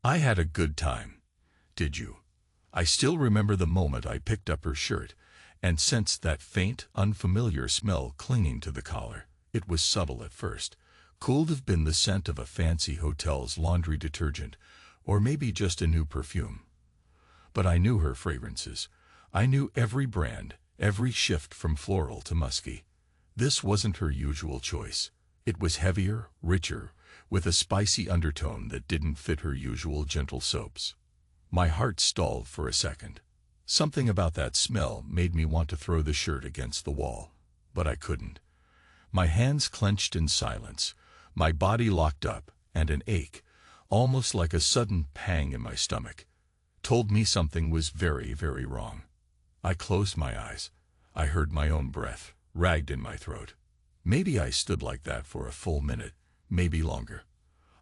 I had a good time. Did you? I still remember the moment I picked up her shirt and sensed that faint, unfamiliar smell clinging to the collar. It was subtle at first. Could have been the scent of a fancy hotel's laundry detergent, or maybe just a new perfume. But I knew her fragrances. I knew every brand, every shift from floral to musky. This wasn't her usual choice. It was heavier, richer, with a spicy undertone that didn't fit her usual gentle soaps. My heart stalled for a second. Something about that smell made me want to throw the shirt against the wall, but I couldn't. My hands clenched in silence, my body locked up, and an ache, almost like a sudden pang in my stomach, told me something was very, very wrong. I closed my eyes. I heard my own breath, ragged in my throat. Maybe I stood like that for a full minute, maybe longer.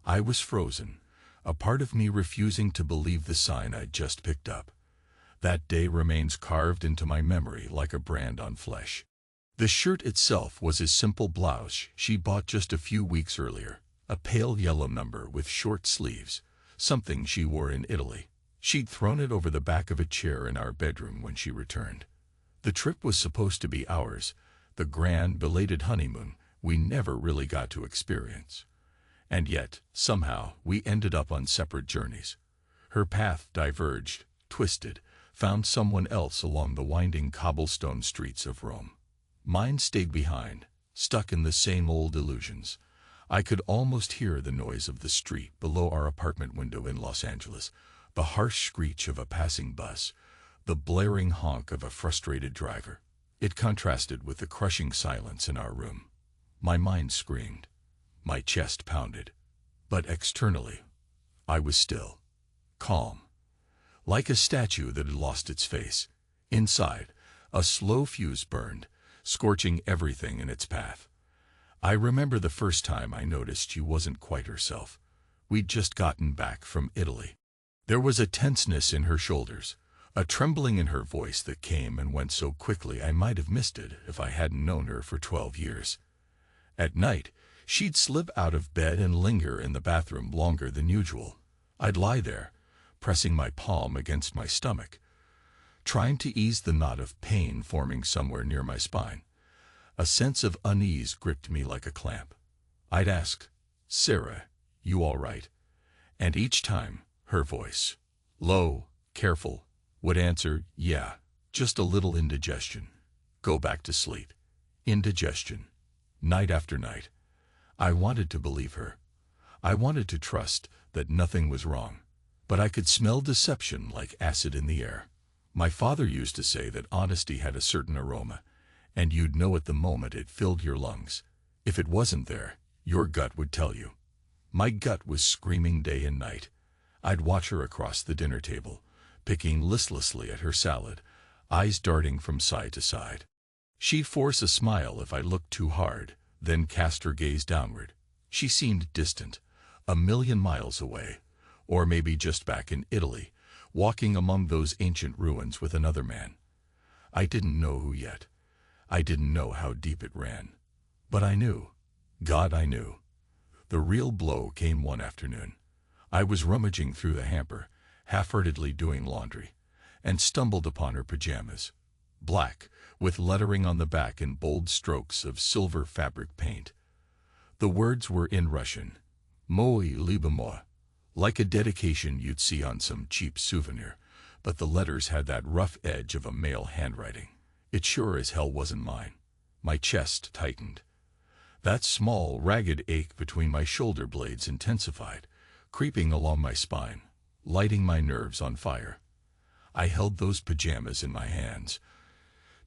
I was frozen, a part of me refusing to believe the sign I'd just picked up. That day remains carved into my memory like a brand on flesh. The shirt itself was a simple blouse she bought just a few weeks earlier, a pale yellow number with short sleeves, something she wore in Italy. She'd thrown it over the back of a chair in our bedroom when she returned. The trip was supposed to be ours, the grand, belated honeymoon we never really got to experience. And yet, somehow, we ended up on separate journeys. Her path diverged, twisted, found someone else along the winding cobblestone streets of Rome. Mine stayed behind, stuck in the same old illusions. I could almost hear the noise of the street below our apartment window in Los Angeles, the harsh screech of a passing bus, the blaring honk of a frustrated driver. It contrasted with the crushing silence in our room. My mind screamed. My chest pounded. But externally, I was still, calm, like a statue that had lost its face. Inside, a slow fuse burned, scorching everything in its path. I remember the first time I noticed she wasn't quite herself. We'd just gotten back from Italy. There was a tenseness in her shoulders, a trembling in her voice that came and went so quickly I might have missed it if I hadn't known her for 12 years. At night, she'd slip out of bed and linger in the bathroom longer than usual. I'd lie there, pressing my palm against my stomach, trying to ease the knot of pain forming somewhere near my spine. A sense of unease gripped me like a clamp. I'd ask, "Sarah, you all right?" And each time, her voice, low, careful, would answer, "Yeah, just a little indigestion. Go back to sleep." Indigestion. Night after night. I wanted to believe her. I wanted to trust that nothing was wrong. But I could smell deception like acid in the air. My father used to say that honesty had a certain aroma, and you'd know it the moment it filled your lungs. If it wasn't there, your gut would tell you. My gut was screaming day and night. I'd watch her across the dinner table, picking listlessly at her salad, eyes darting from side to side. She'd force a smile if I looked too hard, then cast her gaze downward. She seemed distant, a million miles away, or maybe just back in Italy, walking among those ancient ruins with another man. I didn't know who yet. I didn't know how deep it ran. But I knew. God, I knew. The real blow came one afternoon. I was rummaging through the hamper, half-heartedly doing laundry, and stumbled upon her pajamas. Black, with lettering on the back in bold strokes of silver fabric paint. The words were in Russian, "Moi liebe moi," like a dedication you'd see on some cheap souvenir, but the letters had that rough edge of a male handwriting. It sure as hell wasn't mine. My chest tightened. That small, ragged ache between my shoulder blades intensified, creeping along my spine, lighting my nerves on fire. I held those pajamas in my hands,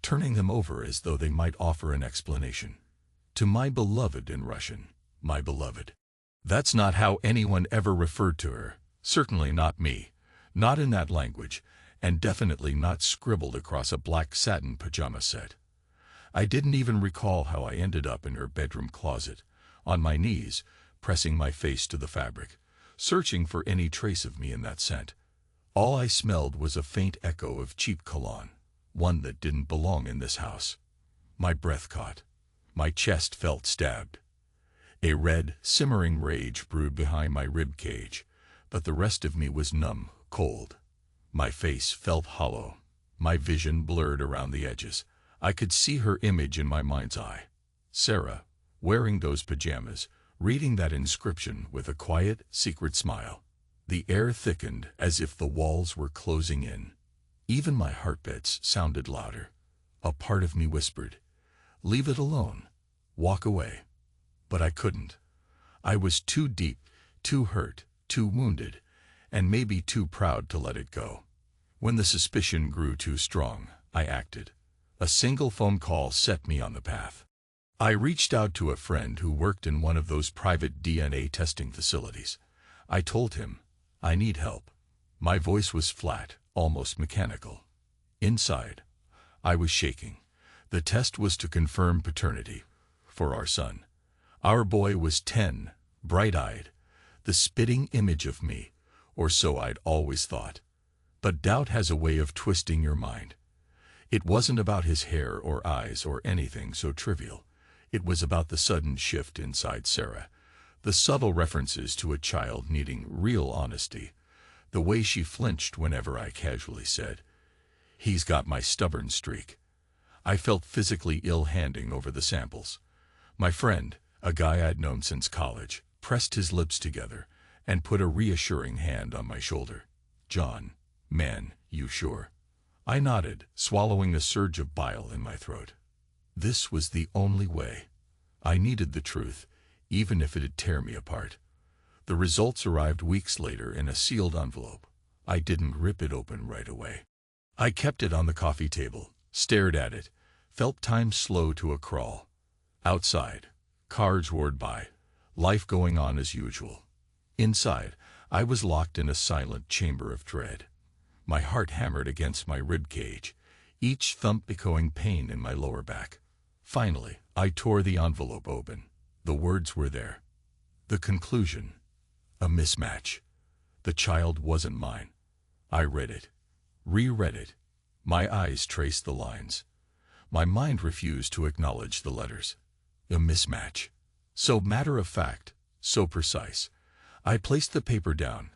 turning them over as though they might offer an explanation. To my beloved in Russian, my beloved. That's not how anyone ever referred to her, certainly not me, not in that language, and definitely not scribbled across a black satin pajama set. I didn't even recall how I ended up in her bedroom closet, on my knees, pressing my face to the fabric, searching for any trace of me in that scent. All I smelled was a faint echo of cheap cologne, one that didn't belong in this house. My breath caught. My chest felt stabbed. A red, simmering rage brewed behind my rib cage, but the rest of me was numb, cold. My face felt hollow, my vision blurred around the edges. I could see her image in my mind's eye. Sarah, wearing those pajamas, reading that inscription with a quiet, secret smile. The air thickened as if the walls were closing in. Even my heartbeats sounded louder. A part of me whispered, "Leave it alone. Walk away." But I couldn't. I was too deep, too hurt, too wounded, and maybe too proud to let it go. When the suspicion grew too strong, I acted. A single phone call set me on the path. I reached out to a friend who worked in one of those private DNA testing facilities. I told him, "I need help." My voice was flat, almost mechanical. Inside, I was shaking. The test was to confirm paternity for our son. Our boy was 10, bright-eyed, the spitting image of me, or so I'd always thought. But doubt has a way of twisting your mind. It wasn't about his hair or eyes or anything so trivial. It was about the sudden shift inside Sarah, the subtle references to a child needing real honesty, the way she flinched whenever I casually said, "He's got my stubborn streak." I felt physically ill handing over the samples. My friend, a guy I'd known since college, pressed his lips together and put a reassuring hand on my shoulder. "John, man, you sure?" I nodded, swallowing a surge of bile in my throat. This was the only way. I needed the truth, even if it'd tear me apart. The results arrived weeks later in a sealed envelope. I didn't rip it open right away. I kept it on the coffee table, stared at it, felt time slow to a crawl. Outside, cars roared by, life going on as usual. Inside, I was locked in a silent chamber of dread. My heart hammered against my rib cage, each thump echoing pain in my lower back. Finally, I tore the envelope open. The words were there. The conclusion. A mismatch. The child wasn't mine. I read it. Reread it. My eyes traced the lines. My mind refused to acknowledge the letters. A mismatch. So matter of fact, so precise. I placed the paper down,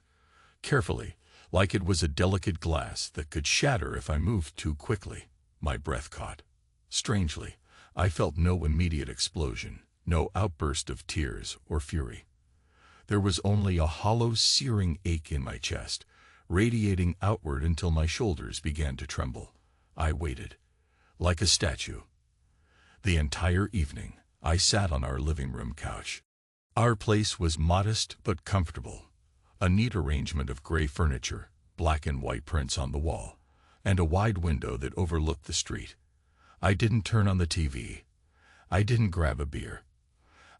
carefully, like it was a delicate glass that could shatter if I moved too quickly. My breath caught. Strangely, I felt no immediate explosion, no outburst of tears or fury. There was only a hollow, searing ache in my chest, radiating outward until my shoulders began to tremble. I waited, like a statue. The entire evening, I sat on our living room couch. Our place was modest but comfortable. A neat arrangement of gray furniture, black and white prints on the wall, and a wide window that overlooked the street. I didn't turn on the TV. I didn't grab a beer.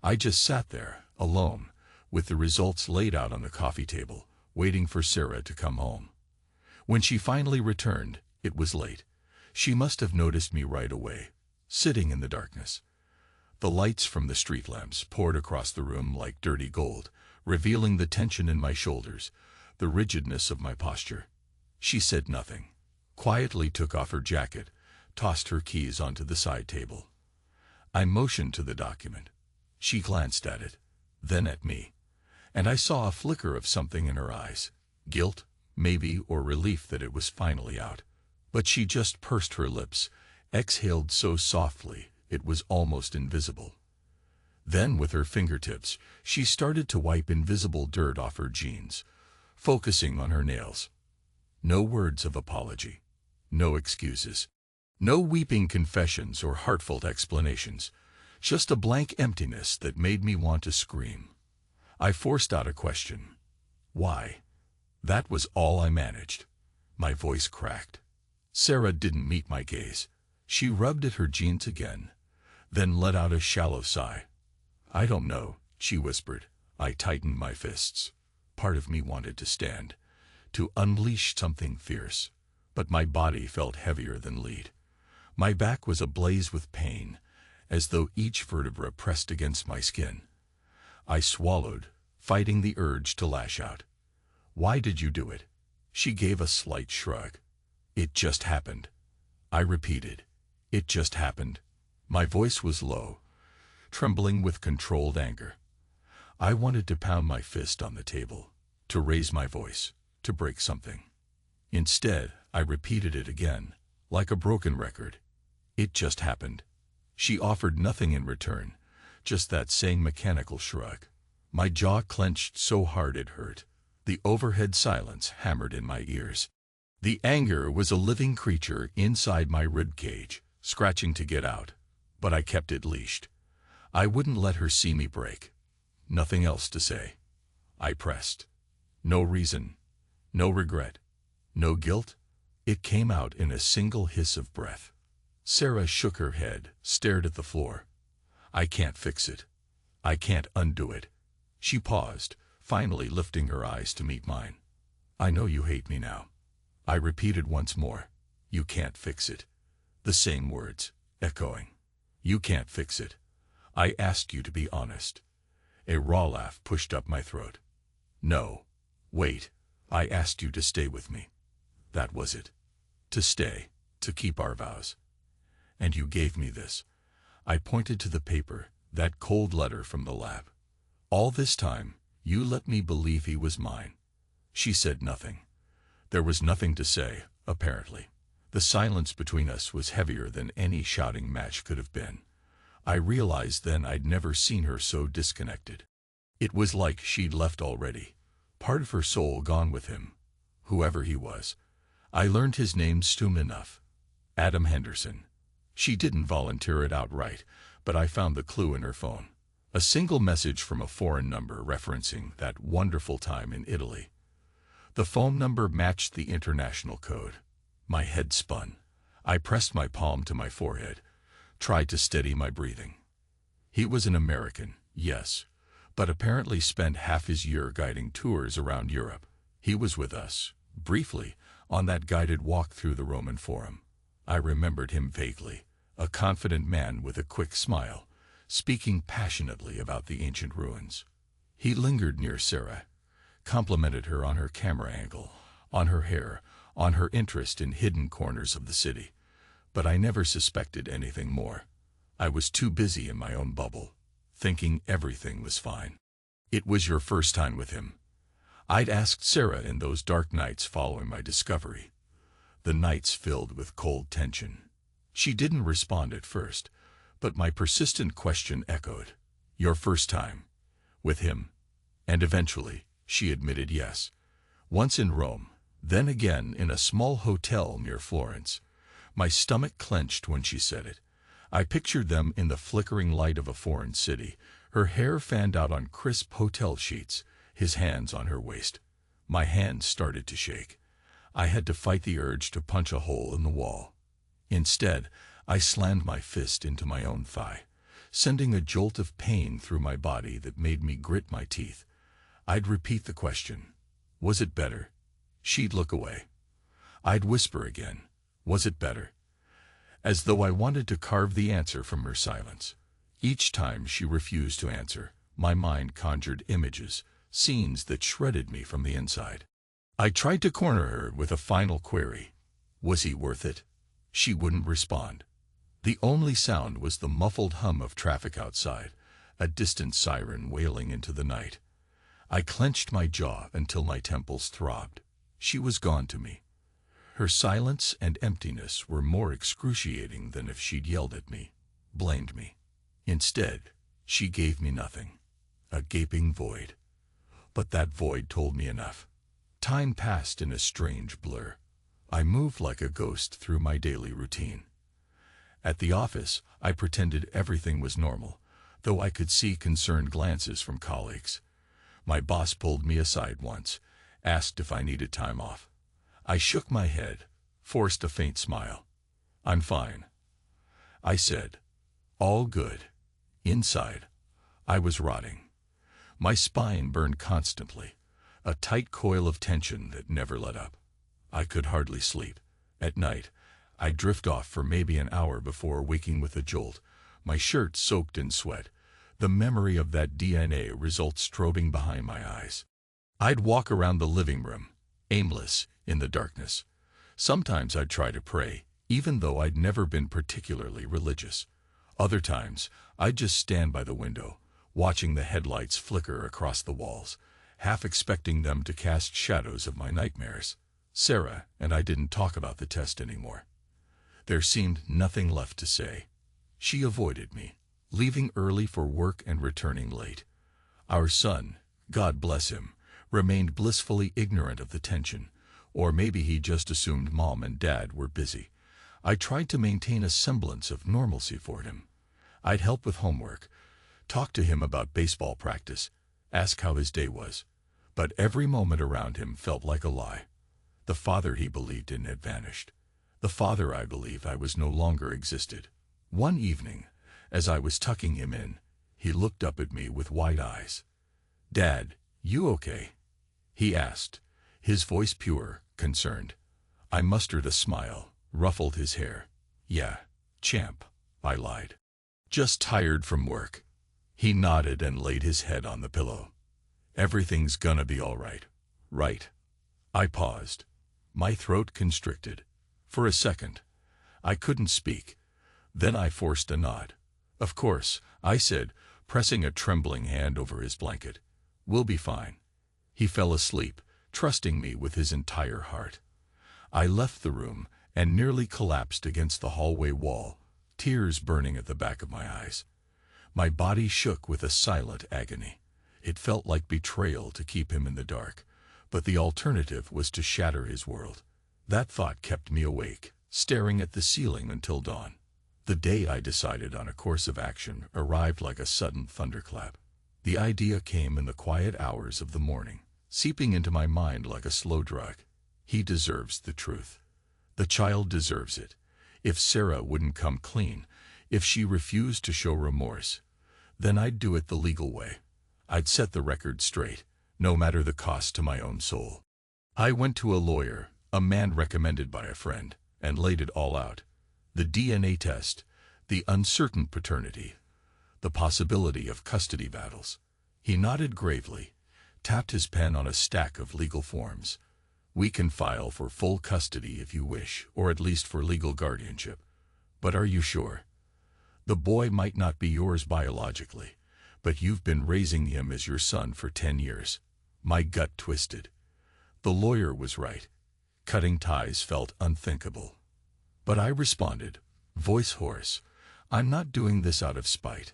I just sat there, alone, with the results laid out on the coffee table, waiting for Sarah to come home. When she finally returned, it was late. She must have noticed me right away, sitting in the darkness. The lights from the street lamps poured across the room like dirty gold, revealing the tension in my shoulders, the rigidness of my posture. She said nothing, quietly took off her jacket, tossed her keys onto the side table. I motioned to the document. She glanced at it, then at me, and I saw a flicker of something in her eyes, guilt, maybe, or relief that it was finally out. But she just pursed her lips, exhaled so softly it was almost invisible. Then, with her fingertips, she started to wipe invisible dirt off her jeans, focusing on her nails. No words of apology, no excuses, no weeping confessions or heartfelt explanations, just a blank emptiness that made me want to scream. I forced out a question. Why? That was all I managed. My voice cracked. Sarah didn't meet my gaze. She rubbed at her jeans again, then let out a shallow sigh. "I don't know," she whispered. I tightened my fists. Part of me wanted to stand, to unleash something fierce, but my body felt heavier than lead. My back was ablaze with pain, as though each vertebra pressed against my skin. I swallowed, fighting the urge to lash out. "Why did you do it?" She gave a slight shrug. "It just happened." I repeated, "It just happened." My voice was low, trembling with controlled anger. I wanted to pound my fist on the table, to raise my voice, to break something. Instead, I repeated it again, like a broken record. It just happened. She offered nothing in return, just that same mechanical shrug. My jaw clenched so hard it hurt. The overhead silence hammered in my ears. The anger was a living creature inside my ribcage, scratching to get out, but I kept it leashed. I wouldn't let her see me break. Nothing else to say. I pressed. No reason, no regret, no guilt. It came out in a single hiss of breath. Sarah shook her head, stared at the floor. I can't fix it. I can't undo it. She paused, finally lifting her eyes to meet mine. I know you hate me now. I repeated once more. You can't fix it. The same words, echoing. You can't fix it. I asked you to be honest. A raw laugh pushed up my throat. No. Wait. I asked you to stay with me. That was it. To stay, to keep our vows. And you gave me this. I pointed to the paper, that cold letter from the lab. All this time, you let me believe he was mine. She said nothing. There was nothing to say, apparently. The silence between us was heavier than any shouting match could have been. I realized then I'd never seen her so disconnected. It was like she'd left already, part of her soul gone with him, whoever he was. I learned his name soon enough. Adam Henderson. She didn't volunteer it outright, but I found the clue in her phone. A single message from a foreign number referencing that wonderful time in Italy. The phone number matched the international code. My head spun. I pressed my palm to my forehead, tried to steady my breathing. He was an American, yes, but apparently spent half his year guiding tours around Europe. He was with us, briefly, on that guided walk through the Roman Forum. I remembered him vaguely, a confident man with a quick smile, speaking passionately about the ancient ruins. He lingered near Sarah, complimented her on her camera angle, on her hair, on her interest in hidden corners of the city. But I never suspected anything more. I was too busy in my own bubble, thinking everything was fine. It was your first time with him. I'd asked Sarah in those dark nights following my discovery. The nights filled with cold tension. She didn't respond at first, but my persistent question echoed. Your first time? With him? And eventually, she admitted yes. Once in Rome, then again in a small hotel near Florence. My stomach clenched when she said it. I pictured them in the flickering light of a foreign city, her hair fanned out on crisp hotel sheets, his hands on her waist. My hands started to shake. I had to fight the urge to punch a hole in the wall. Instead, I slammed my fist into my own thigh, sending a jolt of pain through my body that made me grit my teeth. I'd repeat the question. Was it better? She'd look away. I'd whisper again. Was it better? As though I wanted to carve the answer from her silence. Each time she refused to answer, my mind conjured images, scenes that shredded me from the inside. I tried to corner her with a final query. Was he worth it? She wouldn't respond. The only sound was the muffled hum of traffic outside, a distant siren wailing into the night. I clenched my jaw until my temples throbbed. She was gone to me. Her silence and emptiness were more excruciating than if she'd yelled at me, blamed me. Instead, she gave me nothing. A gaping void. But that void told me enough. Time passed in a strange blur. I moved like a ghost through my daily routine. At the office, I pretended everything was normal, though I could see concerned glances from colleagues. My boss pulled me aside once, asked if I needed time off. I shook my head, forced a faint smile. I'm fine. I said, all good. Inside, I was rotting. My spine burned constantly, a tight coil of tension that never let up. I could hardly sleep. At night, I'd drift off for maybe an hour before waking with a jolt, my shirt soaked in sweat, the memory of that DNA result strobing behind my eyes. I'd walk around the living room, aimless, in the darkness. Sometimes I'd try to pray, even though I'd never been particularly religious. Other times, I'd just stand by the window, watching the headlights flicker across the walls, half expecting them to cast shadows of my nightmares. Sarah and I didn't talk about the test anymore. There seemed nothing left to say. She avoided me, leaving early for work and returning late. Our son, God bless him, remained blissfully ignorant of the tension, or maybe he just assumed Mom and Dad were busy. I tried to maintain a semblance of normalcy for him. I'd help with homework, talk to him about baseball practice, ask how his day was. But every moment around him felt like a lie. The father he believed in had vanished. The father I believed I was no longer existed. One evening, as I was tucking him in, he looked up at me with wide eyes. "Dad, you okay?" he asked, his voice pure, concerned. I mustered a smile, ruffled his hair. "Yeah, champ," I lied. "Just tired from work." He nodded and laid his head on the pillow. "Everything's gonna be all right, right?" I paused. My throat constricted. For a second, I couldn't speak. Then I forced a nod. "Of course," I said, pressing a trembling hand over his blanket. "We'll be fine." He fell asleep, trusting me with his entire heart. I left the room and nearly collapsed against the hallway wall, tears burning at the back of my eyes. My body shook with a silent agony. It felt like betrayal to keep him in the dark, but the alternative was to shatter his world. That thought kept me awake, staring at the ceiling until dawn. The day I decided on a course of action arrived like a sudden thunderclap. The idea came in the quiet hours of the morning, seeping into my mind like a slow drug. He deserves the truth. The child deserves it. If Sarah wouldn't come clean, if she refused to show remorse, then I'd do it the legal way. I'd set the record straight, no matter the cost to my own soul. I went to a lawyer, a man recommended by a friend, and laid it all out. The DNA test, the uncertain paternity, the possibility of custody battles. He nodded gravely, tapped his pen on a stack of legal forms. "We can file for full custody if you wish, or at least for legal guardianship. But are you sure? The boy might not be yours biologically, but you've been raising him as your son for 10 years. My gut twisted. The lawyer was right. Cutting ties felt unthinkable. But I responded, voice hoarse, "I'm not doing this out of spite.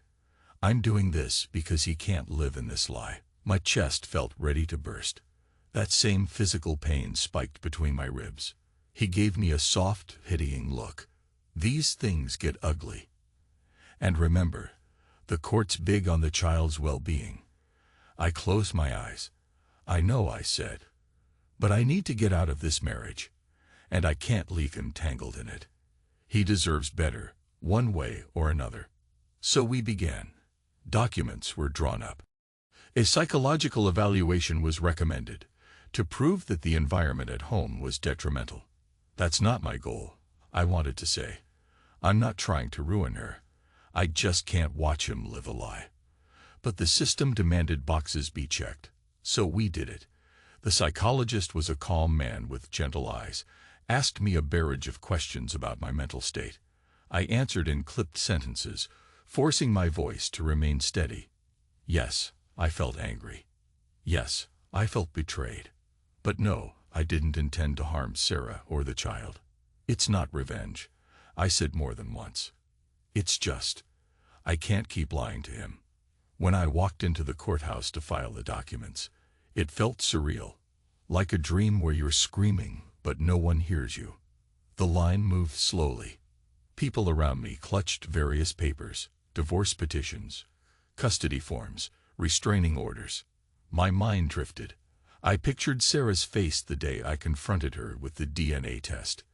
I'm doing this because he can't live in this lie." My chest felt ready to burst. That same physical pain spiked between my ribs. He gave me a soft, pitying look. "These things get ugly. And remember, the court's big on the child's well-being." I closed my eyes. "I know," I said, "but I need to get out of this marriage, and I can't leave him tangled in it. He deserves better, one way or another." So we began. Documents were drawn up. A psychological evaluation was recommended to prove that the environment at home was detrimental. "That's not my goal," I wanted to say. "I'm not trying to ruin her. I just can't watch him live a lie." But the system demanded boxes be checked, so we did it. The psychologist was a calm man with gentle eyes, asked me a barrage of questions about my mental state. I answered in clipped sentences, forcing my voice to remain steady. Yes, I felt angry. Yes, I felt betrayed. But no, I didn't intend to harm Sarah or the child. "It's not revenge," I said more than once. "It's just, I can't keep lying to him." When I walked into the courthouse to file the documents, it felt surreal, like a dream where you're screaming, but no one hears you. The line moved slowly. People around me clutched various papers, divorce petitions, custody forms, restraining orders. My mind drifted. I pictured Sarah's face the day I confronted her with the DNA test.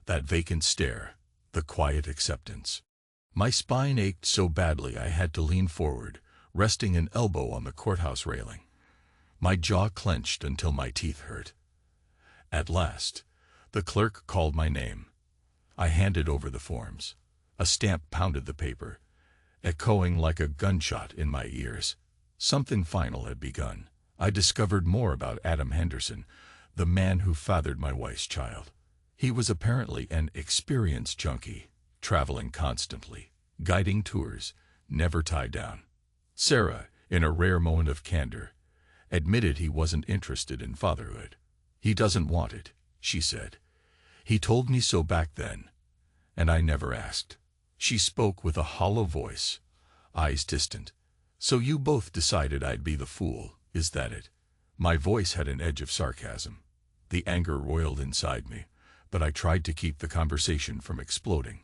That vacant stare, the quiet acceptance. My spine ached so badly I had to lean forward, resting an elbow on the courthouse railing. My jaw clenched until my teeth hurt. At last, the clerk called my name. I handed over the forms. A stamp pounded the paper, echoing like a gunshot in my ears. Something final had begun. I discovered more about Adam Henderson, the man who fathered my wife's child. He was apparently an experienced junkie, traveling constantly, guiding tours, never tied down. Sarah, in a rare moment of candor, admitted he wasn't interested in fatherhood. He doesn't want it, she said. He told me so back then, and I never asked. She spoke with a hollow voice, eyes distant. So you both decided I'd be the fool, is that it? My voice had an edge of sarcasm. The anger roiled inside me, but I tried to keep the conversation from exploding.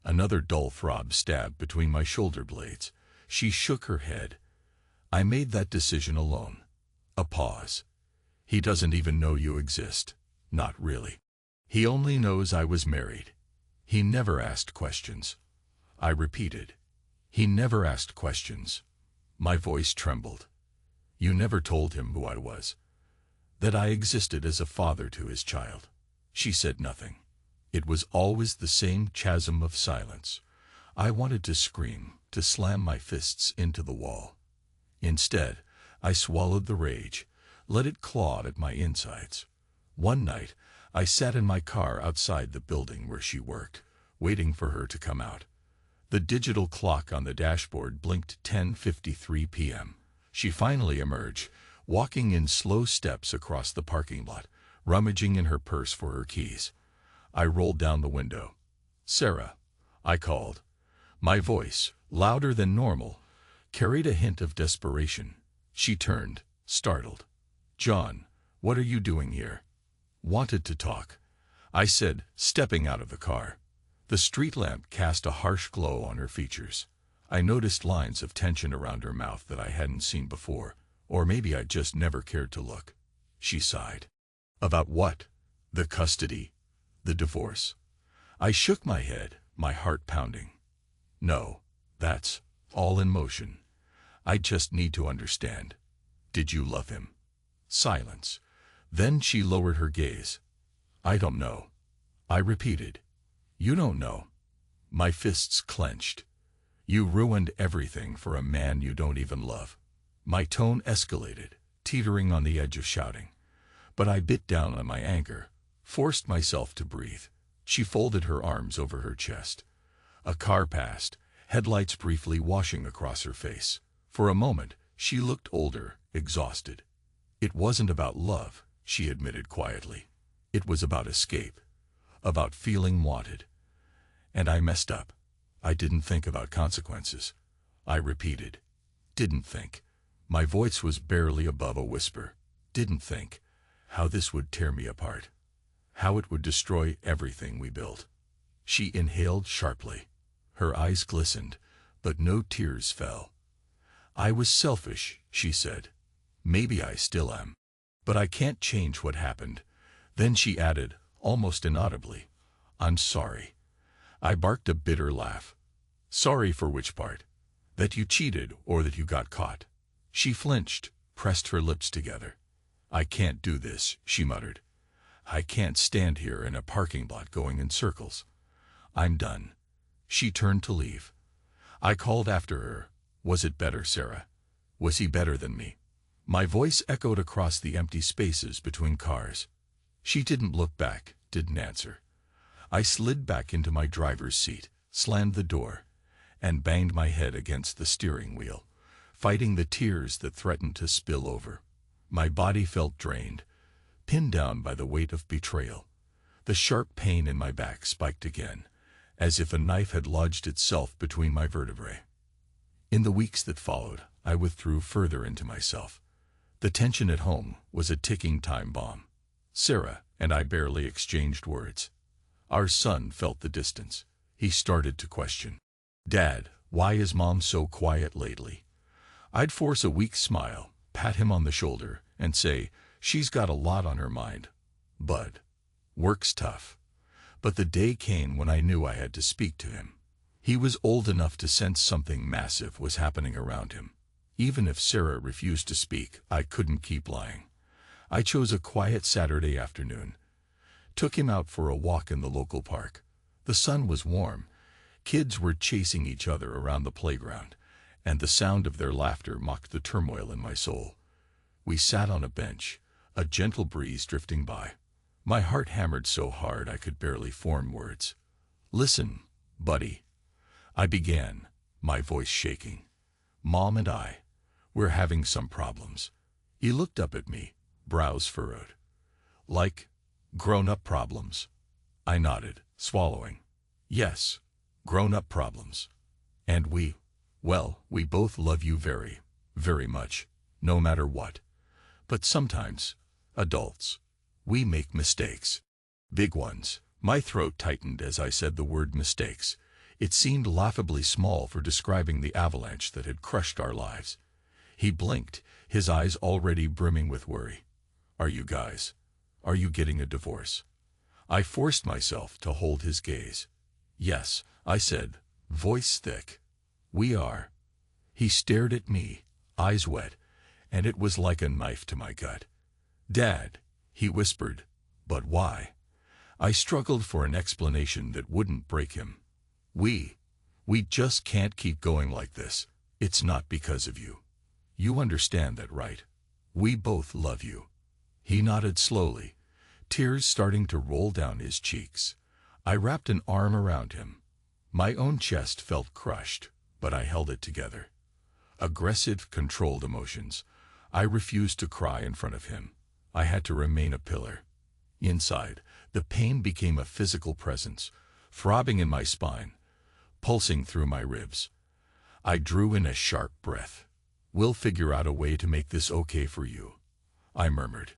Another dull throb stabbed between my shoulder blades. She shook her head. I made that decision alone. A pause. He doesn't even know you exist. Not really. He only knows I was married. He never asked questions. I repeated. He never asked questions. My voice trembled. You never told him who I was. That I existed as a father to his child. She said nothing. It was always the same chasm of silence. I wanted to scream, to slam my fists into the wall. Instead, I swallowed the rage, let it claw at my insides. One night, I sat in my car outside the building where she worked, waiting for her to come out. The digital clock on the dashboard blinked 10:53 p.m. She finally emerged, walking in slow steps across the parking lot, rummaging in her purse for her keys. I rolled down the window. "Sarah," I called. My voice, louder than normal, carried a hint of desperation. She turned, startled. "John, what are you doing here?" "Wanted to talk," I said, stepping out of the car. The street lamp cast a harsh glow on her features. I noticed lines of tension around her mouth that I hadn't seen before, or maybe I just never cared to look. She sighed. "About what?" "The custody. The divorce." I shook my head, my heart pounding. "No, that's all in motion. I just need to understand. Did you love him?" Silence. Then she lowered her gaze. "I don't know." I repeated. "You don't know." My fists clenched. "You ruined everything for a man you don't even love." My tone escalated, teetering on the edge of shouting. But I bit down on my anger, forced myself to breathe. She folded her arms over her chest. A car passed, headlights briefly washing across her face. For a moment, she looked older, exhausted. "It wasn't about love," she admitted quietly. "It was about escape. About feeling wanted. And I messed up. I didn't think about consequences." I repeated. "Didn't think." My voice was barely above a whisper. "Didn't think how this would tear me apart. How it would destroy everything we built." She inhaled sharply. Her eyes glistened, but no tears fell. "I was selfish," she said. "Maybe I still am. But I can't change what happened." Then she added, almost inaudibly, "I'm sorry." I barked a bitter laugh. "Sorry for which part? That you cheated or that you got caught?" She flinched, pressed her lips together. "I can't do this," she muttered. "I can't stand here in a parking lot going in circles. I'm done." She turned to leave. I called after her. "Was it better, Sarah? Was he better than me?" My voice echoed across the empty spaces between cars. She didn't look back, didn't answer. I slid back into my driver's seat, slammed the door, and banged my head against the steering wheel, fighting the tears that threatened to spill over. My body felt drained, pinned down by the weight of betrayal. The sharp pain in my back spiked again, as if a knife had lodged itself between my vertebrae. In the weeks that followed, I withdrew further into myself. The tension at home was a ticking time bomb. Sarah and I barely exchanged words. Our son felt the distance. He started to question. "Dad, why is Mom so quiet lately?" I'd force a weak smile, pat him on the shoulder, and say, "She's got a lot on her mind. Bud, work's tough." But the day came when I knew I had to speak to him. He was old enough to sense something massive was happening around him. Even if Sarah refused to speak, I couldn't keep lying. I chose a quiet Saturday afternoon. Took him out for a walk in the local park. The sun was warm. Kids were chasing each other around the playground, and the sound of their laughter mocked the turmoil in my soul. We sat on a bench, a gentle breeze drifting by. My heart hammered so hard I could barely form words. "Listen, buddy," I began, my voice shaking. "Mom and we're having some problems. He looked up at me, brows furrowed. Like grown-up problems. I nodded, swallowing. Yes, grown-up problems. And we both love you very, very much, no matter what. But sometimes, adults, we make mistakes. Big ones. My throat tightened as I said the word mistakes. It seemed laughably small for describing the avalanche that had crushed our lives. He blinked, his eyes already brimming with worry. Are you getting a divorce? I forced myself to hold his gaze. Yes, I said, voice thick. We are. He stared at me, eyes wet, and it was like a knife to my gut. Dad, he whispered, but why? I struggled for an explanation that wouldn't break him. We just can't keep going like this. It's not because of you. You understand that, right? We both love you. He nodded slowly, tears starting to roll down his cheeks. I wrapped an arm around him. My own chest felt crushed, but I held it together. Aggressive, controlled emotions. I refused to cry in front of him. I had to remain a pillar. Inside, the pain became a physical presence, throbbing in my spine, pulsing through my ribs. I drew in a sharp breath. We'll figure out a way to make this okay for you, I murmured.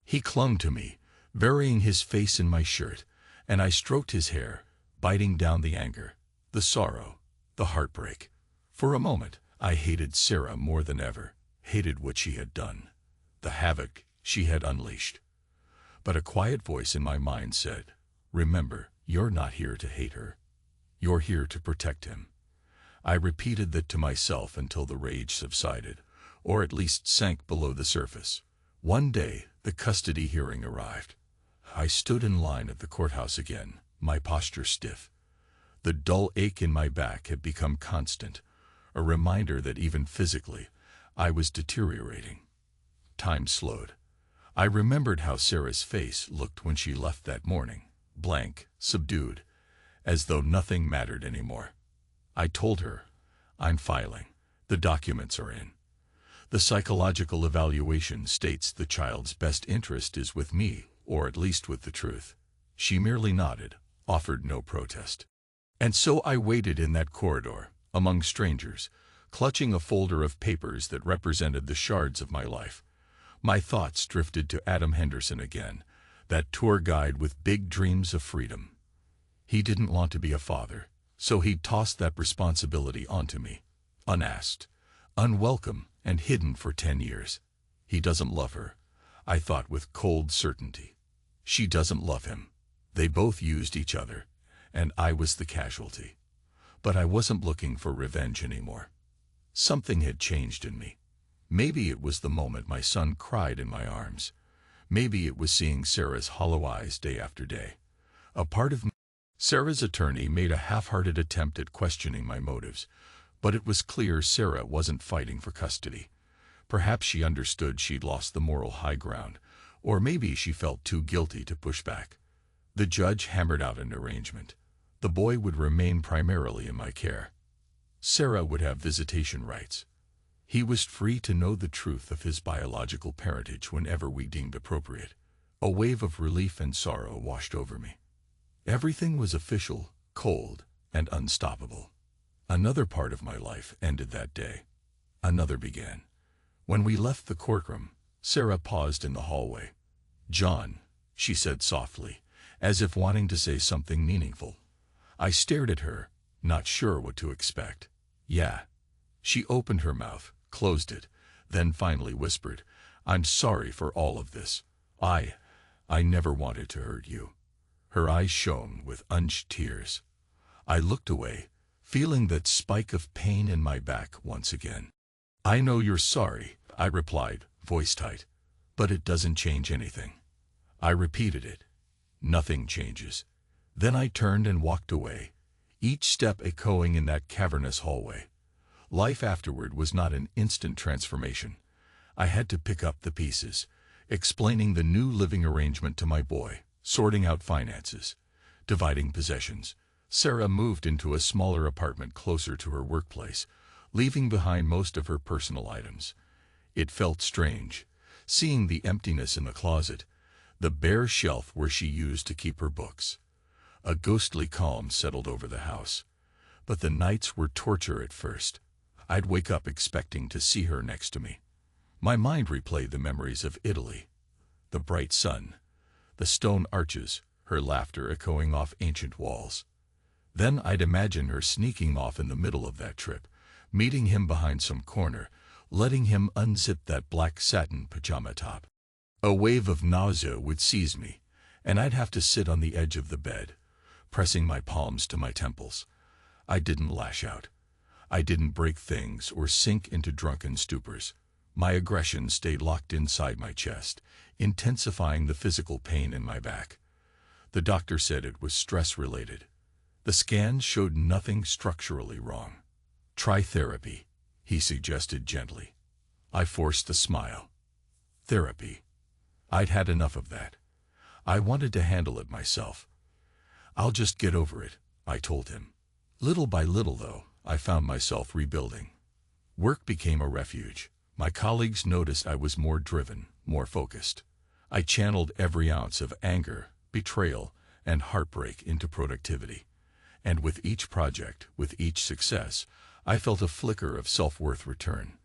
He clung to me, burying his face in my shirt, and I stroked his hair, biting down the anger, the sorrow, the heartbreak. For a moment, I hated Sarah more than ever, hated what she had done, the havoc she had unleashed. But a quiet voice in my mind said, remember, you're not here to hate her. You're here to protect him. I repeated that to myself until the rage subsided, or at least sank below the surface. One day, the custody hearing arrived. I stood in line at the courthouse again, my posture stiff. The dull ache in my back had become constant, a reminder that even physically, I was deteriorating. Time slowed. I remembered how Sarah's face looked when she left that morning, blank, subdued, as though nothing mattered anymore. I told her, I'm filing. The documents are in. The psychological evaluation states the child's best interest is with me, or at least with the truth. She merely nodded, offered no protest. And so I waited in that corridor, among strangers, clutching a folder of papers that represented the shards of my life. My thoughts drifted to Adam Henderson again, that tour guide with big dreams of freedom. He didn't want to be a father, so he tossed that responsibility onto me, unasked, unwelcome, and hidden for 10 years. He doesn't love her, I thought with cold certainty. She doesn't love him. They both used each other, and I was the casualty. But I wasn't looking for revenge anymore. Something had changed in me. Maybe it was the moment my son cried in my arms. Maybe it was seeing Sarah's hollow eyes day after day. A part of me. Sarah's attorney made a half-hearted attempt at questioning my motives, but it was clear Sarah wasn't fighting for custody. Perhaps she understood she'd lost the moral high ground, or maybe she felt too guilty to push back. The judge hammered out an arrangement. The boy would remain primarily in my care. Sarah would have visitation rights. He was free to know the truth of his biological parentage whenever we deemed appropriate. A wave of relief and sorrow washed over me. Everything was official, cold, and unstoppable. Another part of my life ended that day. Another began. When we left the courtroom, Sarah paused in the hallway. "John," she said softly, as if wanting to say something meaningful. I stared at her, not sure what to expect. "Yeah." She opened her mouth, closed it, then finally whispered, "I'm sorry for all of this. I never wanted to hurt you." Her eyes shone with unshed tears. I looked away, feeling that spike of pain in my back once again. "I know you're sorry," I replied, voice tight. "But it doesn't change anything." I repeated it. "Nothing changes." Then I turned and walked away, each step echoing in that cavernous hallway. Life afterward was not an instant transformation. I had to pick up the pieces, explaining the new living arrangement to my boy, sorting out finances, dividing possessions. Sarah moved into a smaller apartment closer to her workplace, leaving behind most of her personal items. It felt strange, seeing the emptiness in the closet, the bare shelf where she used to keep her books. A ghostly calm settled over the house. But the nights were torture at first. I'd wake up expecting to see her next to me. My mind replayed the memories of Italy. The bright sun, the stone arches, her laughter echoing off ancient walls. Then I'd imagine her sneaking off in the middle of that trip, meeting him behind some corner, letting him unzip that black satin pajama top. A wave of nausea would seize me, and I'd have to sit on the edge of the bed, pressing my palms to my temples. I didn't lash out. I didn't break things or sink into drunken stupors. My aggression stayed locked inside my chest, intensifying the physical pain in my back. The doctor said it was stress-related. The scans showed nothing structurally wrong. "Try therapy," he suggested gently. I forced a smile. Therapy. I'd had enough of that. I wanted to handle it myself. "I'll just get over it," I told him. Little by little, though, I found myself rebuilding. Work became a refuge. My colleagues noticed I was more driven, more focused. I channeled every ounce of anger, betrayal, and heartbreak into productivity. And with each project, with each success, I felt a flicker of self-worth return.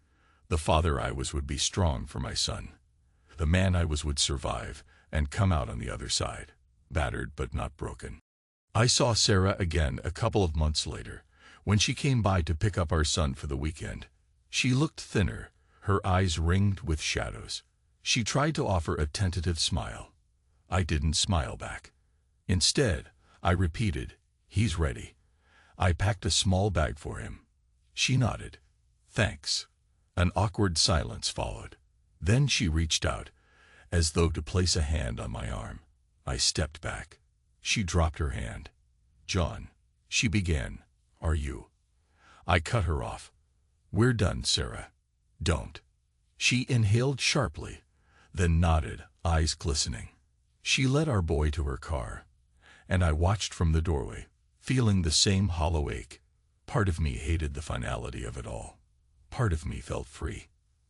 The father I was would be strong for my son. The man I was would survive and come out on the other side, battered but not broken. I saw Sarah again a couple of months later, when she came by to pick up our son for the weekend. She looked thinner, her eyes ringed with shadows. She tried to offer a tentative smile. I didn't smile back. Instead, I repeated, "He's ready." I packed a small bag for him. She nodded. "Thanks." An awkward silence followed. Then she reached out, as though to place a hand on my arm. I stepped back. She dropped her hand. "John," she began, "are you?" I cut her off. "We're done, Sarah. Don't." She inhaled sharply, then nodded, eyes glistening. She led our boy to her car, and I watched from the doorway, feeling the same hollow ache. Part of me hated the finality of it all. Part of me felt free.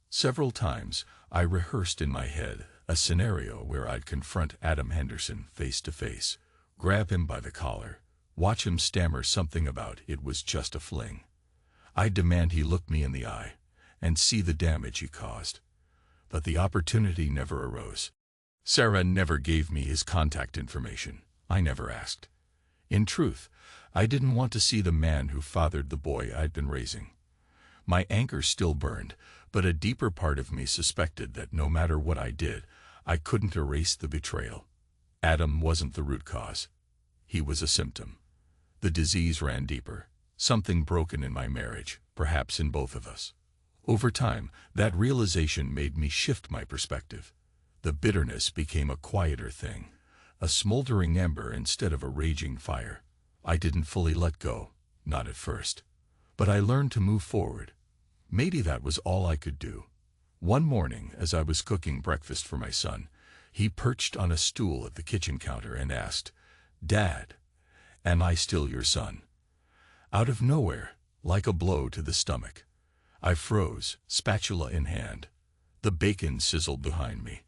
Several times, I rehearsed in my head a scenario where I'd confront Adam Henderson face to face, grab him by the collar, watch him stammer something about it was just a fling. I'd demand he look me in the eye and see the damage he caused. But the opportunity never arose. Sarah never gave me his contact information. I never asked. In truth, I didn't want to see the man who fathered the boy I'd been raising. My anger still burned, but a deeper part of me suspected that no matter what I did, I couldn't erase the betrayal. Adam wasn't the root cause. He was a symptom. The disease ran deeper, something broken in my marriage, perhaps in both of us. Over time, that realization made me shift my perspective. The bitterness became a quieter thing, a smoldering ember instead of a raging fire. I didn't fully let go, not at first. But I learned to move forward. Maybe that was all I could do. One morning, as I was cooking breakfast for my son, he perched on a stool at the kitchen counter and asked, "Dad, am I still your son?" Out of nowhere, like a blow to the stomach. I froze, spatula in hand. The bacon sizzled behind me,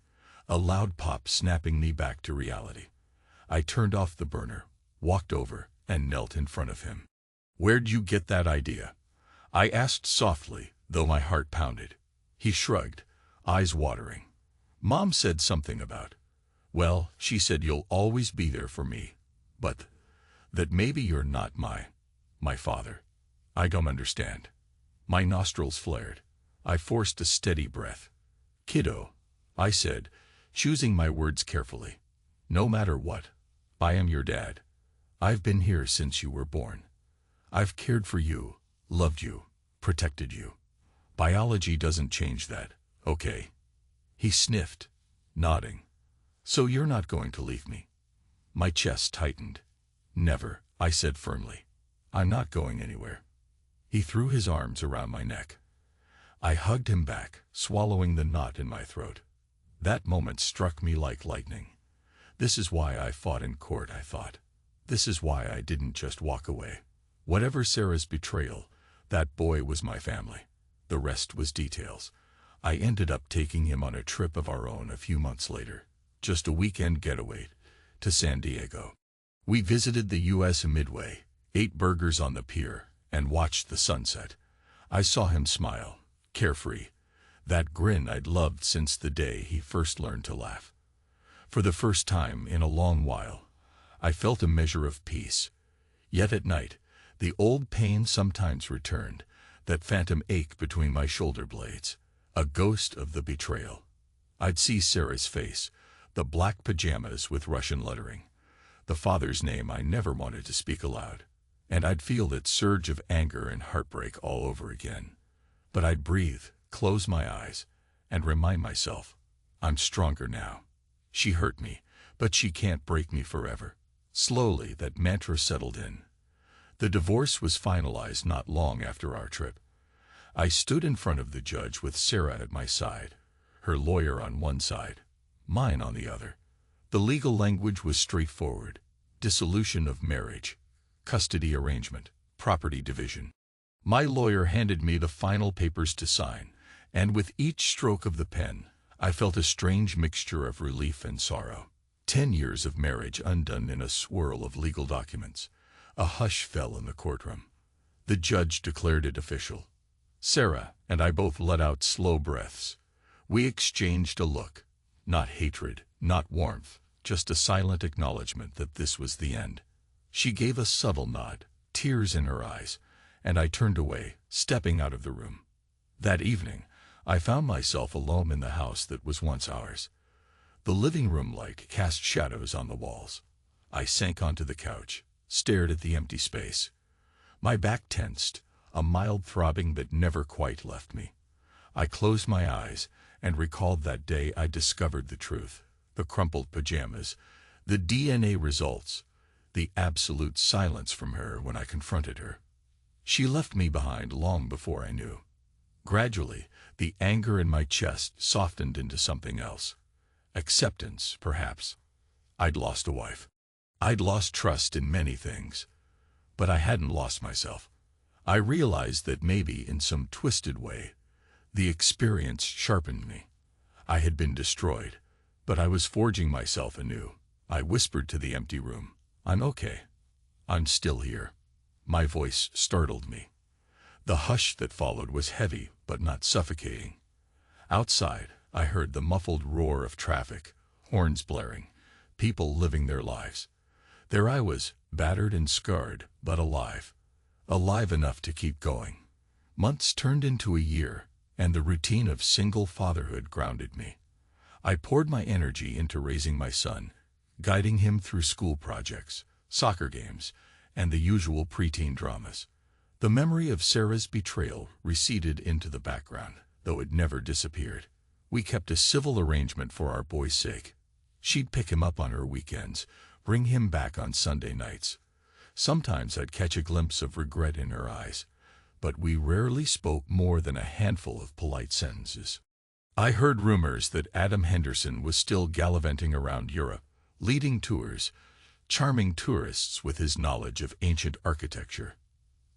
a loud pop snapping me back to reality. I turned off the burner, walked over, and knelt in front of him. "Where'd you get that idea?" I asked softly, though my heart pounded. He shrugged, eyes watering. "Mom said something about, well, she said you'll always be there for me, but that maybe you're not my father." I don't understand. My nostrils flared. I forced a steady breath. "Kiddo," I said, choosing my words carefully. "No matter what, I am your dad. I've been here since you were born. I've cared for you, loved you, protected you. Biology doesn't change that, okay?" He sniffed, nodding. "So you're not going to leave me?" My chest tightened. "Never," I said firmly. "I'm not going anywhere." He threw his arms around my neck. I hugged him back, swallowing the knot in my throat. That moment struck me like lightning. This is why I fought in court, I thought. This is why I didn't just walk away. Whatever Sarah's betrayal, that boy was my family. The rest was details. I ended up taking him on a trip of our own a few months later, just a weekend getaway to San Diego. We visited the U.S. Midway, ate burgers on the pier, and watched the sunset. I saw him smile, carefree, that grin I'd loved since the day he first learned to laugh. For the first time in a long while, I felt a measure of peace. Yet at night, the old pain sometimes returned, that phantom ache between my shoulder blades, a ghost of the betrayal. I'd see Sarah's face, the black pajamas with Russian lettering, the father's name I never wanted to speak aloud, and I'd feel that surge of anger and heartbreak all over again. But I'd breathe, close my eyes, and remind myself, I'm stronger now. She hurt me, but she can't break me forever. Slowly, that mantra settled in. The divorce was finalized not long after our trip. I stood in front of the judge with Sarah at my side, her lawyer on one side, mine on the other. The legal language was straightforward: dissolution of marriage, custody arrangement, property division. My lawyer handed me the final papers to sign, and with each stroke of the pen, I felt a strange mixture of relief and sorrow. 10 years of marriage undone in a swirl of legal documents. A hush fell in the courtroom. The judge declared it official. Sarah and I both let out slow breaths. We exchanged a look. Not hatred, not warmth, just a silent acknowledgement that this was the end. She gave a subtle nod, tears in her eyes, and I turned away, stepping out of the room. That evening, I found myself alone in the house that was once ours. The living room light cast shadows on the walls. I sank onto the couch, stared at the empty space. My back tensed, a mild throbbing that never quite left me. I closed my eyes and recalled that day I discovered the truth, the crumpled pajamas, the DNA results, the absolute silence from her when I confronted her. She left me behind long before I knew. Gradually, the anger in my chest softened into something else. Acceptance, perhaps. I'd lost a wife. I'd lost trust in many things. But I hadn't lost myself. I realized that maybe in some twisted way, the experience sharpened me. I had been destroyed, but I was forging myself anew. I whispered to the empty room, I'm okay. I'm still here. My voice startled me. The hush that followed was heavy, but not suffocating. Outside, I heard the muffled roar of traffic, horns blaring, people living their lives. There I was, battered and scarred, but alive. Alive enough to keep going. Months turned into a year, and the routine of single fatherhood grounded me. I poured my energy into raising my son, guiding him through school projects, soccer games, and the usual preteen dramas. The memory of Sarah's betrayal receded into the background, though it never disappeared. We kept a civil arrangement for our boy's sake. She'd pick him up on her weekends, bring him back on Sunday nights. Sometimes I'd catch a glimpse of regret in her eyes, but we rarely spoke more than a handful of polite sentences. I heard rumors that Adam Henderson was still gallivanting around Europe, leading tours, charming tourists with his knowledge of ancient architecture.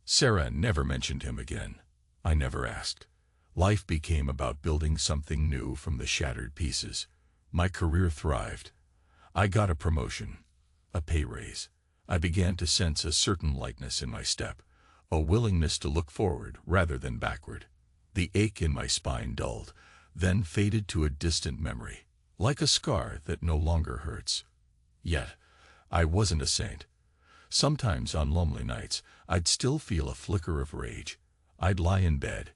Sarah never mentioned him again. I never asked. Life became about building something new from the shattered pieces. My career thrived. I got a promotion, a pay raise. I began to sense a certain lightness in my step, a willingness to look forward rather than backward. The ache in my spine dulled, then faded to a distant memory, like a scar that no longer hurts. Yet, I wasn't a saint. Sometimes on lonely nights, I'd still feel a flicker of rage. I'd lie in bed,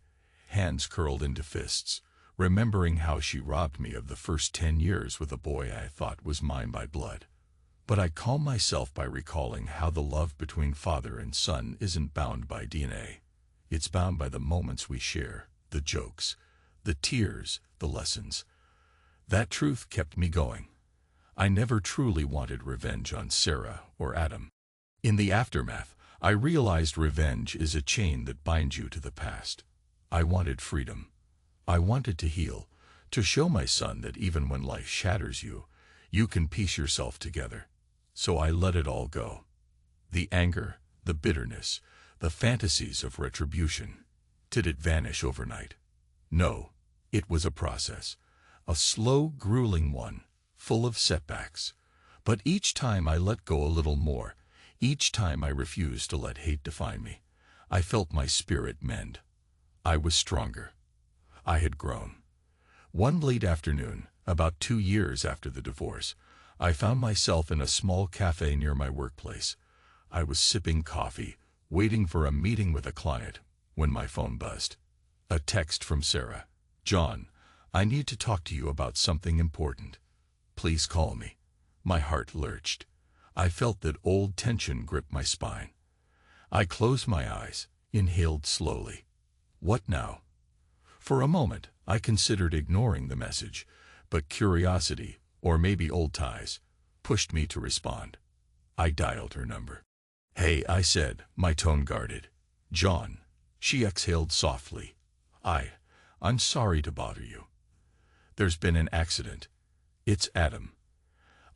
hands curled into fists, remembering how she robbed me of the first 10 years with a boy I thought was mine by blood. But I calm myself by recalling how the love between father and son isn't bound by DNA. It's bound by the moments we share, the jokes, the tears, the lessons. That truth kept me going. I never truly wanted revenge on Sarah or Adam. In the aftermath, I realized revenge is a chain that binds you to the past. I wanted freedom. I wanted to heal, to show my son that even when life shatters you, you can piece yourself together. So I let it all go. The anger, the bitterness, the fantasies of retribution. Did it vanish overnight? No, It was a process, a slow, grueling one, full of setbacks. But each time I let go a little more, each time I refused to let hate define me, I felt my spirit mend. I was stronger. I had grown. One late afternoon, about 2 years after the divorce, I found myself in a small cafe near my workplace. I was sipping coffee, waiting for a meeting with a client, when my phone buzzed. A text from Sarah. "John, I need to talk to you about something important. Please call me." My heart lurched. I felt that old tension grip my spine. I closed my eyes, inhaled slowly. What now? For a moment, I considered ignoring the message, but curiosity, or maybe old ties, pushed me to respond. I dialed her number. "Hey," I said, my tone guarded. "John." She exhaled softly. I'm sorry to bother you. There's been an accident. It's Adam."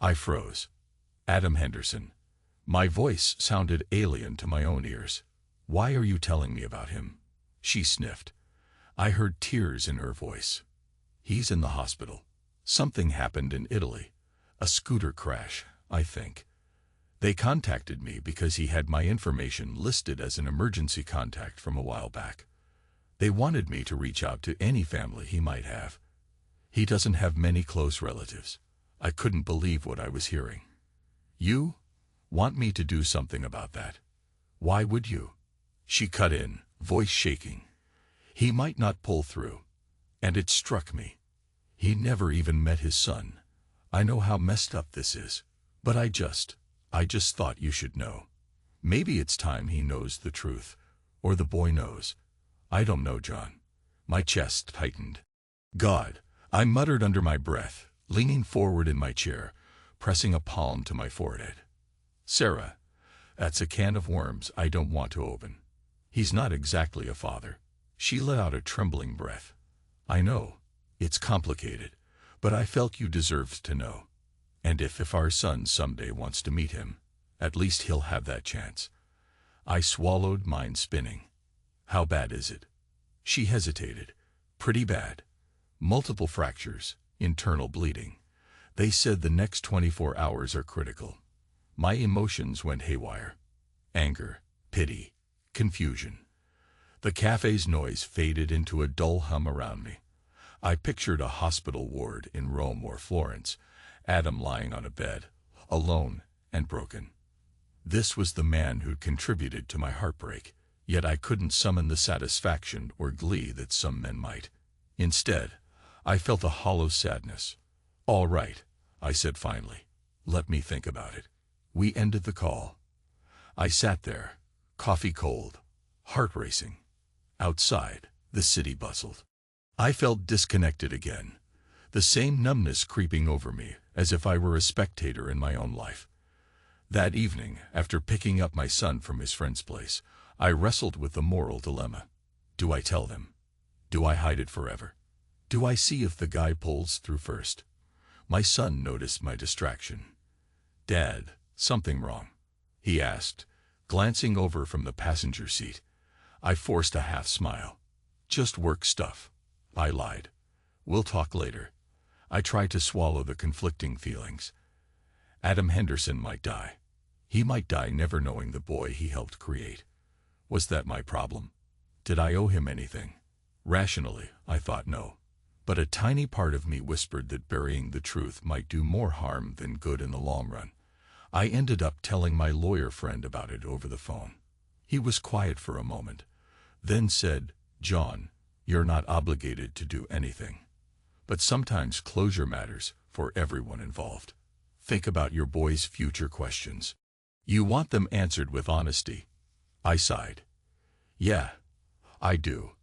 I froze. Adam Henderson. My voice sounded alien to my own ears. "Why are you telling me about him?" She sniffed. I heard tears in her voice. "He's in the hospital. Something happened in Italy. A scooter crash, I think. They contacted me because he had my information listed as an emergency contact from a while back. They wanted me to reach out to any family he might have. He doesn't have many close relatives." I couldn't believe what I was hearing. "You want me to do something about that? Why would you?" She cut in, voice shaking. "He might not pull through." And it struck me. He never even met his son. I know how messed up this is, but I just thought you should know. Maybe it's time he knows the truth, or the boy knows. I don't know, John." My chest tightened. "God," I muttered under my breath, leaning forward in my chair, pressing a palm to my forehead. "Sarah, that's a can of worms I don't want to open. He's not exactly a father." She let out a trembling breath. "I know, it's complicated, but I felt you deserved to know. And if our son someday wants to meet him, at least he'll have that chance." I swallowed, mind spinning. "How bad is it?" She hesitated. "Pretty bad. Multiple fractures, internal bleeding. They said the next 24 hours are critical." My emotions went haywire. Anger, pity, confusion. The cafe's noise faded into a dull hum around me. I pictured a hospital ward in Rome or Florence, Adam lying on a bed, alone and broken. This was the man who'd contributed to my heartbreak, yet I couldn't summon the satisfaction or glee that some men might. Instead, I felt a hollow sadness. "All right," I said finally. "Let me think about it." We ended the call. I sat there, coffee cold, heart racing. Outside, the city bustled. I felt disconnected again, the same numbness creeping over me, as if I were a spectator in my own life. That evening, after picking up my son from his friend's place, I wrestled with the moral dilemma. Do I tell them? Do I hide it forever? Do I see if the guy pulls through first? My son noticed my distraction. "Dad, something wrong?" he asked, glancing over from the passenger seat. I forced a half smile. "Just work stuff," I lied. "We'll talk later." I tried to swallow the conflicting feelings. Adam Henderson might die. He might die never knowing the boy he helped create. Was that my problem? Did I owe him anything? Rationally, I thought no. But a tiny part of me whispered that burying the truth might do more harm than good in the long run. I ended up telling my lawyer friend about it over the phone. He was quiet for a moment, then said, "John, you're not obligated to do anything. But sometimes closure matters for everyone involved. Think about your boy's future questions. You want them answered with honesty." I sighed. "Yeah, I do.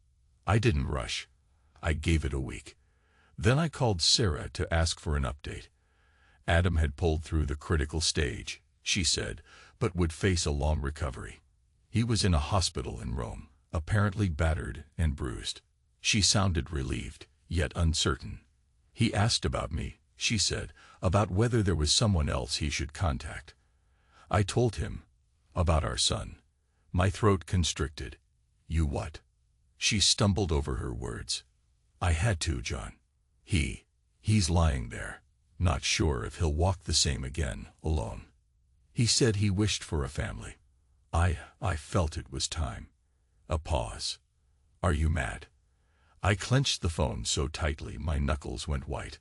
I didn't rush. I gave it a week. Then I called Sarah to ask for an update. Adam had pulled through the critical stage, she said, but would face a long recovery. He was in a hospital in Rome, apparently battered and bruised. She sounded relieved, yet uncertain. He asked about me, she said, about whether there was someone else he should contact. I told him about our son. My throat constricted. "You what?" She stumbled over her words. I had to, John. He's lying there, not sure if he'll walk the same again, alone. He said he wished for a family. I felt it was time. A pause. Are you mad? I clenched the phone so tightly my knuckles went white.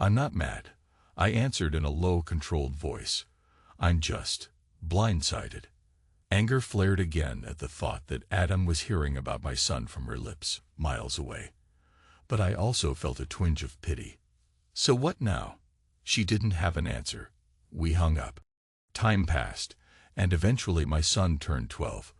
I'm not mad, I answered in a low, controlled voice. I'm just blindsided. Anger flared again at the thought that Adam was hearing about my son from her lips, miles away. But I also felt a twinge of pity. So what now? She didn't have an answer. We hung up. Time passed, and eventually my son turned 12.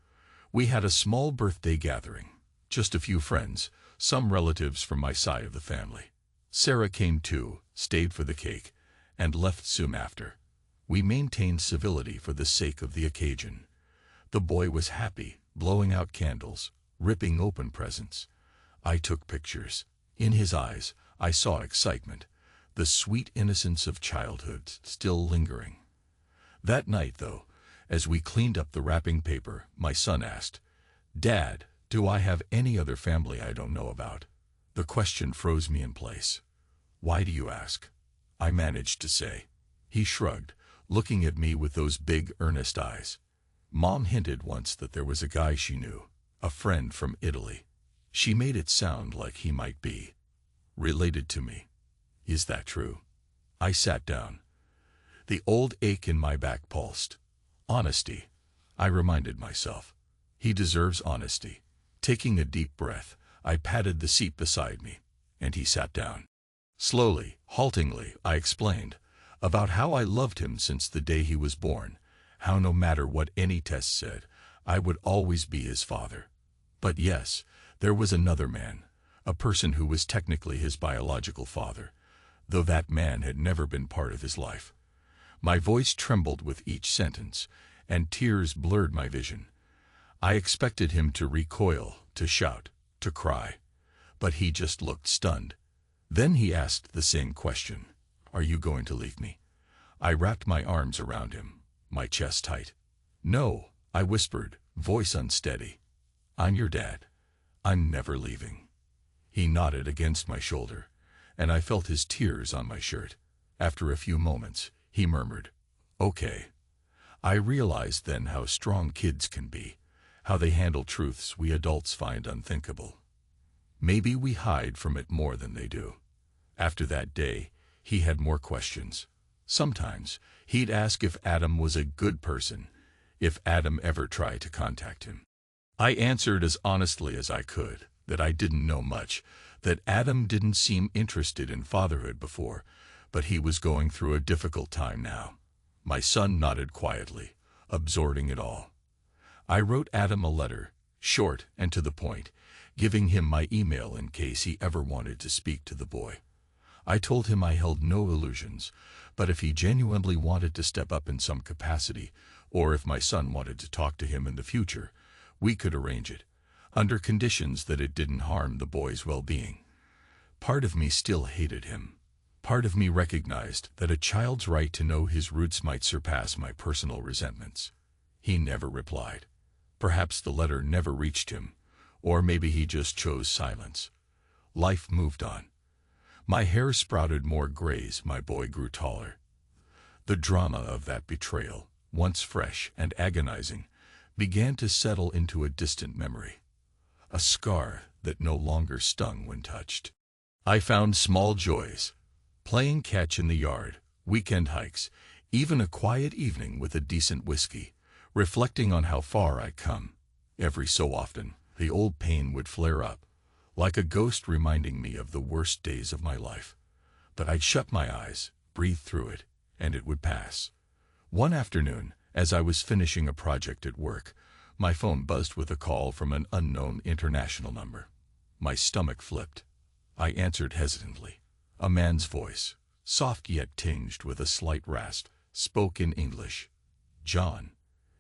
We had a small birthday gathering. Just a few friends, some relatives from my side of the family. Sarah came too, stayed for the cake, and left soon after. We maintained civility for the sake of the occasion. The boy was happy, blowing out candles, ripping open presents. I took pictures. In his eyes, I saw excitement, the sweet innocence of childhood still lingering. That night, though, as we cleaned up the wrapping paper, my son asked, "Dad, do I have any other family I don't know about?" The question froze me in place. "Why do you ask?" I managed to say. He shrugged, looking at me with those big, earnest eyes. "Mom hinted once that there was a guy she knew, a friend from Italy. She made it sound like he might be related to me. Is that true?" I sat down. The old ache in my back pulsed. Honesty, I reminded myself. He deserves honesty. Taking a deep breath, I patted the seat beside me, and he sat down. Slowly, haltingly, I explained about how I loved him since the day he was born, how no matter what any test said, I would always be his father. But yes, there was another man, a person who was technically his biological father, though that man had never been part of his life. My voice trembled with each sentence, and tears blurred my vision. I expected him to recoil, to shout, to cry, but he just looked stunned. Then he asked the same question. "Are you going to leave me?" I wrapped my arms around him, my chest tight. "No," I whispered, voice unsteady. "I'm your dad. I'm never leaving." He nodded against my shoulder, and I felt his tears on my shirt. After a few moments, he murmured, "Okay." I realized then how strong kids can be, how they handle truths we adults find unthinkable. Maybe we hide from it more than they do. After that day, he had more questions. Sometimes, he'd ask if Adam was a good person, if Adam ever tried to contact him. I answered as honestly as I could that I didn't know much, that Adam didn't seem interested in fatherhood before, but he was going through a difficult time now. My son nodded quietly, absorbing it all. I wrote Adam a letter, short and to the point, giving him my email in case he ever wanted to speak to the boy. I told him I held no illusions, but if he genuinely wanted to step up in some capacity, or if my son wanted to talk to him in the future, we could arrange it, under conditions that it didn't harm the boy's well-being. Part of me still hated him. Part of me recognized that a child's right to know his roots might surpass my personal resentments. He never replied. Perhaps the letter never reached him, or maybe he just chose silence. Life moved on. My hair sprouted more grays, my boy grew taller. The drama of that betrayal, once fresh and agonizing, began to settle into a distant memory. A scar that no longer stung when touched. I found small joys. Playing catch in the yard, weekend hikes, even a quiet evening with a decent whiskey, reflecting on how far I'd come. Every so often, the old pain would flare up, like a ghost reminding me of the worst days of my life. But I'd shut my eyes, breathe through it, and it would pass. One afternoon, as I was finishing a project at work, my phone buzzed with a call from an unknown international number. My stomach flipped. I answered hesitantly. A man's voice, soft yet tinged with a slight rasp, spoke in English. "John?"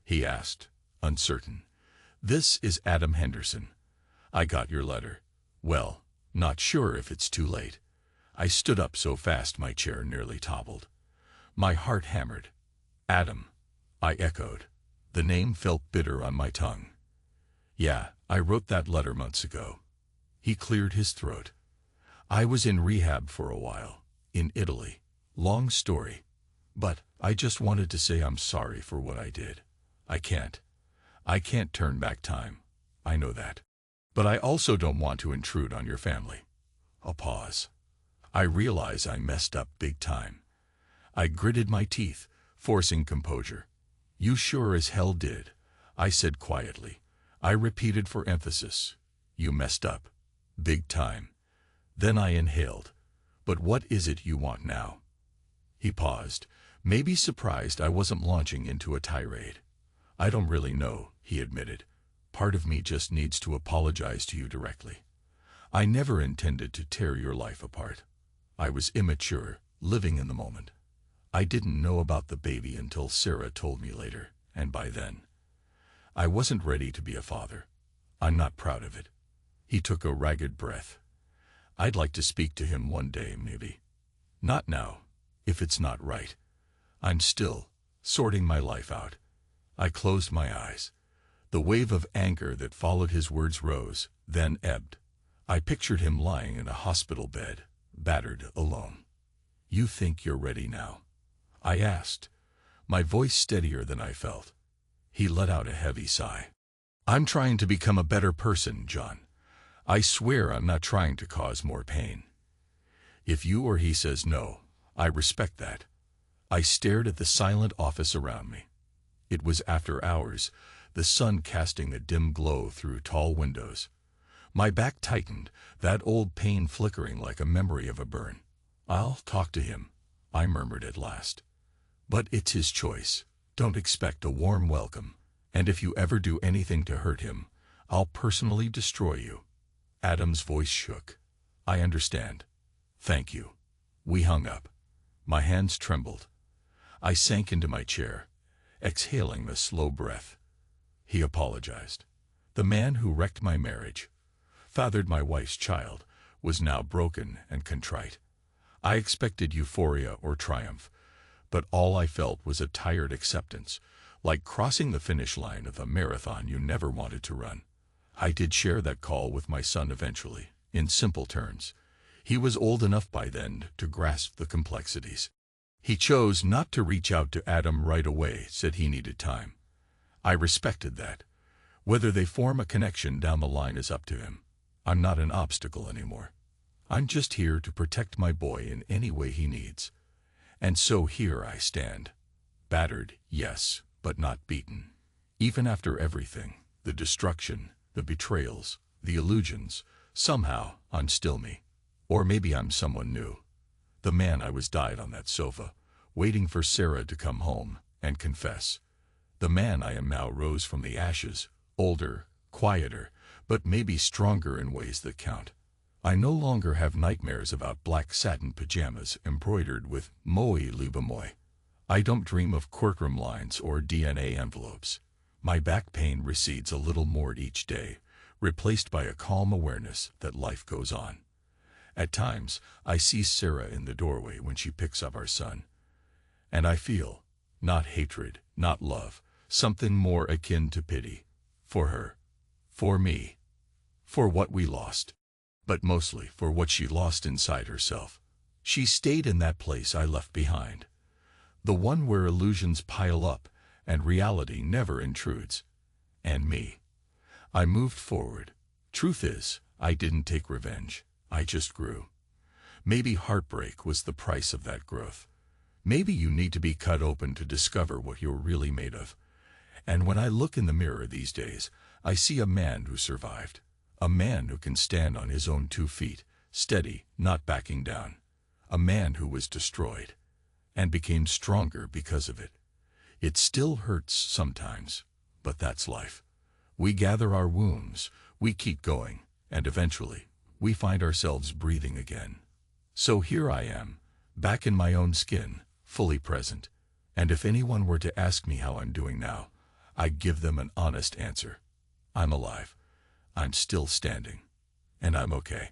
he asked, uncertain. "This is Adam Henderson. I got your letter. Well, not sure if it's too late." I stood up so fast my chair nearly toppled. My heart hammered. "Adam," I echoed. The name felt bitter on my tongue. "Yeah, I wrote that letter months ago." He cleared his throat. I was in rehab for a while, in Italy. Long story. But I just wanted to say I'm sorry for what I did. I can't. I can't turn back time. I know that. But I also don't want to intrude on your family. A pause. I realize I messed up big time. I gritted my teeth, forcing composure. You sure as hell did, I said quietly. I repeated for emphasis. You messed up. Big time. Then I inhaled. But what is it you want now? He paused, maybe surprised I wasn't launching into a tirade. I don't really know, he admitted. Part of me just needs to apologize to you directly. I never intended to tear your life apart. I was immature, living in the moment. I didn't know about the baby until Sarah told me later, and by then, I wasn't ready to be a father. I'm not proud of it. He took a ragged breath. I'd like to speak to him one day, maybe. Not now, if it's not right. I'm still sorting my life out. I closed my eyes. The wave of anger that followed his words rose, then ebbed. I pictured him lying in a hospital bed, battered, alone. You think you're ready now? I asked, my voice steadier than I felt. He let out a heavy sigh. I'm trying to become a better person, John. I swear I'm not trying to cause more pain. If you or he says no, I respect that. I stared at the silent office around me. It was after hours, the sun casting a dim glow through tall windows. My back tightened, that old pain flickering like a memory of a burn. I'll talk to him, I murmured at last. But it's his choice. Don't expect a warm welcome. And if you ever do anything to hurt him, I'll personally destroy you. Adam's voice shook. I understand. Thank you. We hung up. My hands trembled. I sank into my chair, exhaling a slow breath. He apologized. The man who wrecked my marriage, fathered my wife's child, was now broken and contrite. I expected euphoria or triumph, but all I felt was a tired acceptance, like crossing the finish line of a marathon you never wanted to run. I did share that call with my son eventually, in simple terms. He was old enough by then to grasp the complexities. He chose not to reach out to Adam right away, said he needed time. I respected that. Whether they form a connection down the line is up to him. I'm not an obstacle anymore. I'm just here to protect my boy in any way he needs. And so here I stand. Battered, yes, but not beaten. Even after everything, the destruction, the betrayals, the illusions, somehow I'm still me. Or maybe I'm someone new. The man I was died on that sofa, waiting for Sarah to come home and confess. The man I am now rose from the ashes, older, quieter, but maybe stronger in ways that count. I no longer have nightmares about black satin pajamas embroidered with Moi Liebe Moi. I don't dream of courtroom lines or DNA envelopes. My back pain recedes a little more each day, replaced by a calm awareness that life goes on. At times, I see Sarah in the doorway when she picks up our son. And I feel, not hatred, not love, something more akin to pity. For her. For me. For what we lost. But mostly for what she lost inside herself. She stayed in that place I left behind. The one where illusions pile up and reality never intrudes. And me. I moved forward. Truth is, I didn't take revenge. I just grew. Maybe heartbreak was the price of that growth. Maybe you need to be cut open to discover what you're really made of. And when I look in the mirror these days, I see a man who survived. A man who can stand on his own 2 feet, steady, not backing down. A man who was destroyed, and became stronger because of it. It still hurts sometimes, but that's life. We gather our wounds, we keep going, and eventually, we find ourselves breathing again. So here I am, back in my own skin, fully present. And if anyone were to ask me how I'm doing now, I'd give them an honest answer. I'm alive. I'm still standing. And I'm okay.